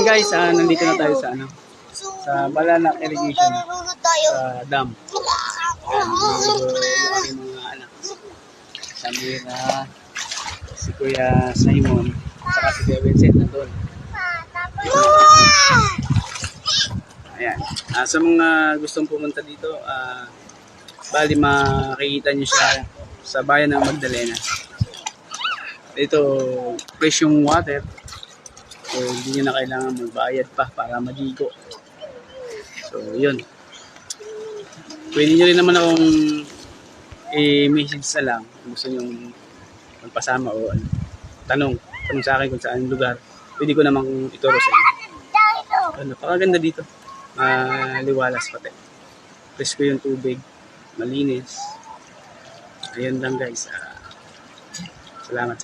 Ayan guys, nandito na tayo sa sa Balanak Irrigation, sa dam. Ayan, yung aking mga anak. Samira, si Kuya Simon, saka si Kuya Vincent nandun. Ayan. Sa mga gustong pumunta dito, bali makikita nyo siya sa bayan ng Magdalena. Dito, fresh yung water. So, hindi nyo na kailangan magbayad pa para maligo. So, yun. Pwede nyo rin naman akong i-message na lang kung gusto nyo magpasama o tanong sa akin kung saan lugar. Pwede ko namang ituro sa inyo. Napakaganda dito. Liwalas pati. Presko yung tubig. Malinis. Ayun lang guys. Salamat.